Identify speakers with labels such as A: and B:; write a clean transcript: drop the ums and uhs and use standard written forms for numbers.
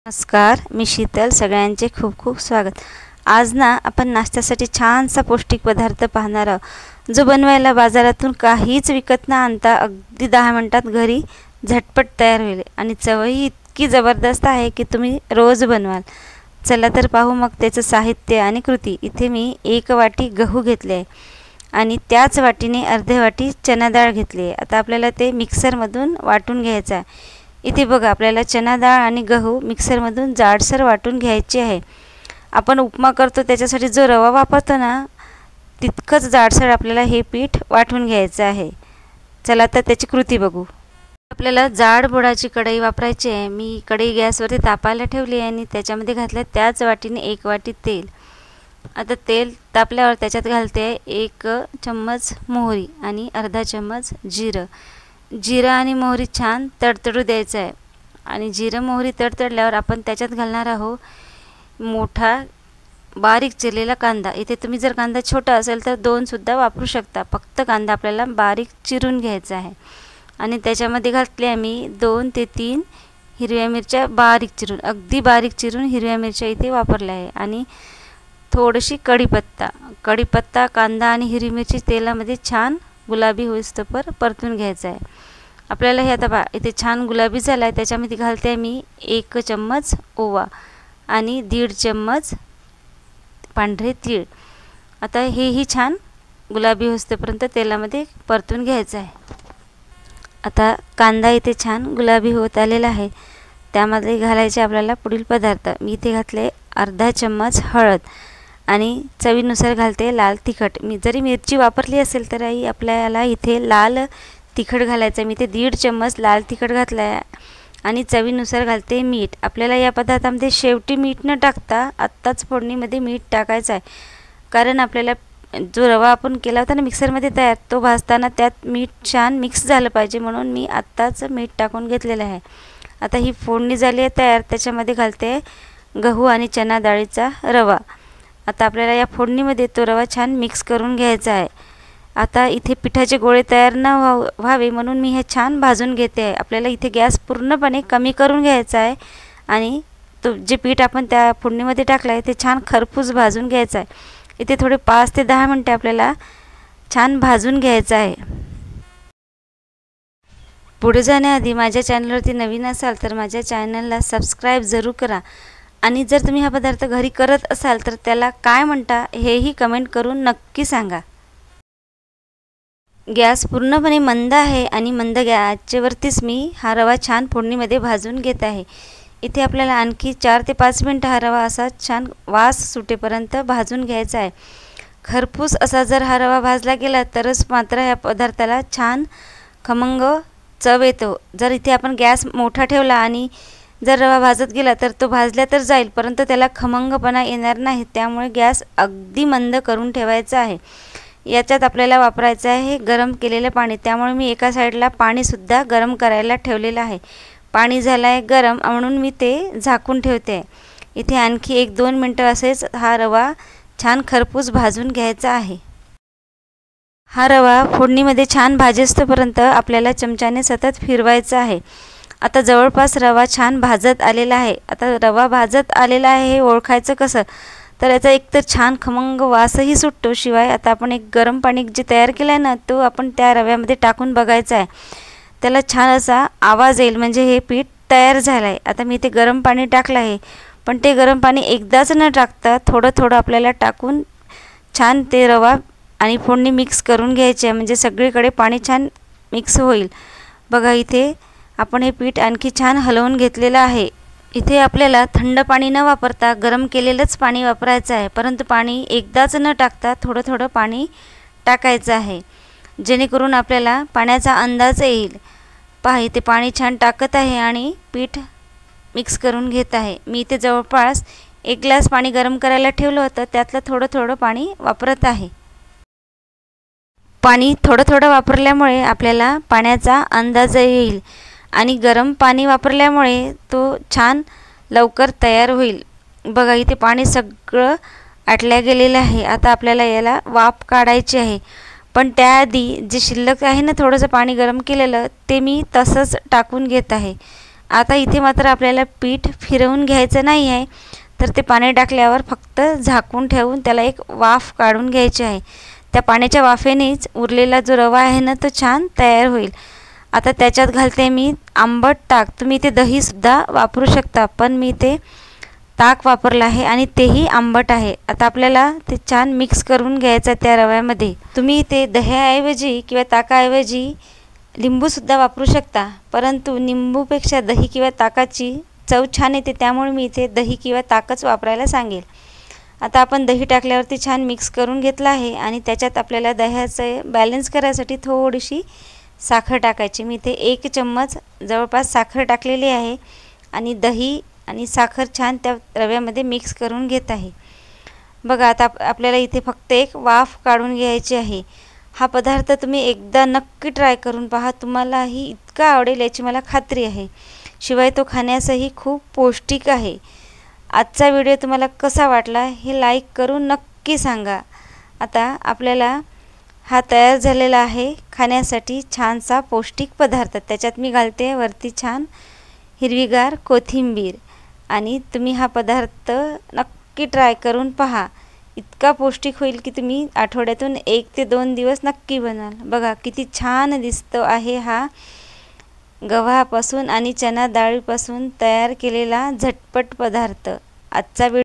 A: नमस्कार, मी शीतल. सगळ्यांचे खूप खूप स्वागत. आज ना आपण नाश्त्यासाठी छानसा पौष्टिक पदार्थ पाहणार आहोत, जो बनवायला बाजारातून काहीच विकत न आणता अगदी 10 मिनिटात घरी झटपट तयार होईल आणि चवही इतकी जबरदस्त आहे की तुम्ही रोज बनवाल. चला तर पाहू मग त्याचं साहित्य आणि कृती. इथे मी 1 वाटी गहू घेतले आहे आणि त्याच वाटीने अर्धी वाटी चना डाळ घेतली आहे. आता आपल्याला ते मिक्सरमधून वाटून घ्यायचं आहे. इथे बघा, आपल्याला चना डाळ आणि गहू मिक्सरमधून जाडसर वाटून घ्यायचे आहे. आपण उपमा करतो त्याच्यासाठी जो रवा वापरतो ना, तितकंच जाडसर आपल्याला हे पीठ वाटून घ्यायचं आहे. चला तर त्याची कृती बघू. आपल्याला जाड बुडाची कढई वापरायची आहे. मी कढई गॅसवरती तापायला ठेवली आणि त्याच्यामध्ये घातलं त्याच वाटीने 1 वाटी तेल. आता तेल तापल्यावर त्याच्यात घालते 1 चम्मच मोहरी आणि अर्धा चम्मच जिरं. जिरं आणि मोहरी छान तडतडू द्यायचं आहे आणि जिरं मोहरी तडतडल्यावर आपण त्याच्यात घालणार आहोत मोठा बारीक चिरलेला कांदा. इथे तुम्ही जर कांदा छोटा असेल तर 2सुद्धा वापरू शकता. फक्त कांदा आपल्याला बारीक चिरून घ्यायचा आहे आणि त्याच्यामध्ये घातले आम्ही 2 ते 3 हिरव्या मिरच्या बारीक चिरून, अगदी बारीक चिरून हिरव्या मिरच्या इथे वापरल्या आहे आणि थोडीशी कढीपत्ता, कांदा आणि हिरवी मिरची तेलामध्ये छान गुलाबी होईस्तोवर परतून घ्यायचं आहे. आपल्याला हे आता इथे छान गुलाबी झाला आहे. त्याच्यामध्ये घालते मी 1 चम्मच ओवा आणि 1.5 चम्मच पांढरे तीळ. आता हेही छान गुलाबी होईस्तोपर्यंत तेलामध्ये परतून घ्यायचं आहे. आता कांदा इथे छान गुलाबी होत आलेला आहे. त्यामध्ये घालायचे आपल्याला पुढील पदार्थ. मी इथे घातले अर्धा चम्मच हळद आणि चवीनुसार घालते लाल तिखट. मी जरी मिरची वापरली असेल तरीही आपल्याला इथे लाल तिखट घालायचं आहे. मी इथे 1.5 चम्मच लाल तिखट घातलं आहे आणि चवीनुसार घालते मीठ. आपल्याला या पदार्थामध्ये शेवटी मीठ न टाकता आत्ताच फोडणीमध्ये मीठ टाकायचं आहे, कारण आपल्याला जो रवा आपण केला होता ना मिक्सरमध्ये तयार, तो भाजताना त्यात मीठ छान मिक्स झालं पाहिजे, म्हणून मी आत्ताच मीठ टाकून घेतलेलं आहे. आता ही फोडणी झाली आहे तयार. त्याच्यामध्ये घालते गहू आणि चना डाळीचा रवा. आता आपल्याला या फोडणीमध्ये तो रवा छान मिक्स करून घ्यायचा आहे. आता इथे पिठाचे गोळे तयार न व्हावे म्हणून मी हे छान भाजून घेते आहे. आपल्याला इथे गॅस पूर्णपणे कमी करून घ्यायचा आहे आणि तो जे पीठ आपण त्या फोडणीमध्ये टाकलं आहे ते छान खरपूस भाजून घ्यायचं आहे. इथे थोडे 5 ते 10 मिनटे आपल्याला छान भाजून घ्यायचं आहे. पुढे जाण्याआधी माझ्या चॅनलवरती नवीन असाल तर माझ्या चॅनलला सबस्क्राईब जरूर करा आणि जर तुम्ही हा पदार्थ घरी करत असाल तर त्याला काय म्हणता हेही कमेंट करून नक्की सांगा. गॅस पूर्णपणे मंद आहे आणि मंद गॅसवरतीच मी हा रवा छान फोडणीमध्ये भाजून घेत आहे. इथे आपल्याला आणखी 4 ते 5 मिनटं हा रवा असा छान वास सुटेपर्यंत भाजून घ्यायचा आहे. खरपूस असा जर हा रवा भाजला गेला तरच मात्र ह्या पदार्थाला छान खमंग चव येतो. जर इथे आपण गॅस मोठा ठेवला आणि जर रवा भाजत गेला तर तो भाजला तर जाईल, परंतु त्याला खमंगपणा येणार नाही. त्यामुळे गॅस अगदी मंद करून ठेवायचा आहे. याच्यात आपल्याला वापरायचं आहे गरम केलेलं पाणी. त्यामुळे मी एका साईडला पाणीसुद्धा गरम करायला ठेवलेलं आहे. पाणी झालं आहे गरम म्हणून मी ते झाकून ठेवते आहे. इथे आणखी 1-2 मिनटं असेच हा रवा छान खरपूस भाजून घ्यायचा आहे. हा रवा फोडणीमध्ये छान भाजेस्तोपर्यंत आपल्याला चमच्याने सतत फिरवायचा आहे. आता जवळपास रवा छान भाजत आलेला आहे. आता रवा भाजत आलेला आहे हे ओळखायचं कसं, तर याचा एकतर छान खमंग वासही सुटतो. शिवाय आता आपण एक गरम पाणी जे तयार केलं आहे ना, तो आपण त्या रव्यामध्ये टाकून बघायचा आहे. त्याला छान असा आवाज येईल, म्हणजे हे पीठ तयार झालं आहे. आता मी ते गरम पाणी टाकलं आहे, पण ते गरम पाणी एकदाच न टाकता थोडं थोडं आपल्याला टाकून छान ते रवा आणि फोडणी मिक्स करून घ्यायची आहे, म्हणजे सगळीकडे पाणी छान मिक्स होईल. बघा, इथे आपण हे पीठ आणखी छान हलवून घेतलेलं आहे. इथे आपल्याला थंड पाणी न वापरता गरम केलेलंच पाणी वापरायचं आहे, परंतु पाणी एकदाच न टाकता थोडं थोडं पाणी टाकायचं आहे, जेणेकरून आपल्याला पाण्याचा अंदाज येईल. पहा, इथे पाणी छान टाकत आहे आणि पीठ मिक्स करून घेत आहे. मी इथे जवळपास 1 ग्लास पाणी गरम करायला ठेवलं होतं, त्यातलं थोडं थोडं पाणी वापरत आहे. पाणी थोडं थोडं वापरल्यामुळे आपल्याला पाण्याचा अंदाज येईल आणि गरम पाणी वापरल्यामुळे तो छान लवकर तयार होईल. बघा, इथे पाणी सगळं आटल्या गेलेलं आहे. आता आपल्याला याला वाफ काढायची आहे, पण त्याआधी जे शिल्लक आहे ना थोडंसं पाणी गरम केलेलं, ते मी तसंच टाकून घेत आहे. आता इथे मात्र आपल्याला पीठ फिरवून घ्यायचं नाही आहे, तर ते पाणी टाकल्यावर फक्त झाकून ठेवून त्याला एक वाफ काढून घ्यायची आहे. त्या पाण्याच्या वाफेनेच उरलेला जो रवा आहे ना तो छान तयार होईल. आता त्याच्यात घालते मी आंबट ताक. तुम्ही ते दहीसुद्धा वापरू शकता, पण मी ते ताक वापरलं आहे आणि तेही आंबट आहे. आता आपल्याला ते छान मिक्स करून घ्यायचं त्या रव्यामध्ये. तुम्ही ते दह्याऐवजी किंवा ताकाऐवजी लिंबूसुद्धा वापरू शकता, परंतु लिंबूपेक्षा दही किंवा ताकाची चव छान येते, त्यामुळे मी इथे दही किंवा ताकच वापरायला सांगेल. आता आपण दही टाकल्यावरती छान मिक्स करून घेतलं आहे आणि त्याच्यात आपल्याला दह्याचे बॅलन्स करायसाठी थोडीशी साखर टाकायची. मी इथे 1 चम्मच जवळपास साखर टाकलेली आहे आणि दही आणि साखर छान त्या रव्यामध्ये मिक्स करून घेत आहे. बघा आता आपल्याला इथे फक्त एक वाफ काढून घ्यायची आहे. हा पदार्थ तुम्ही एकदा नक्की ट्राय करून पहा, तुम्हालाही इतका आवडेल याची मला खात्री आहे. शिवाय तो खाण्यासही खूप पौष्टिक आहे. आजचा व्हिडिओ तुम्हाला कसा वाटला हे लाईक करून नक्की सांगा. आता आपल्याला हा तयार झालेला आहे खाण्यासाठी छानसा पौष्टिक पदार्थ. त्याच्यात मी घालते वरती छान हिरवीगार कोथिंबीर आणि तुम्ही हा पदार्थ नक्की ट्राय करून पहा. इतका पौष्टिक होईल की तुम्ही आठवड्यातून 1 ते 2 दिवस नक्की बनाल. बघा किती छान दिसतो आहे हा गव्हापासून आणि चणा डाळीपासून तयार केलेला झटपट पदार्थ. आजचा व्हिडिओ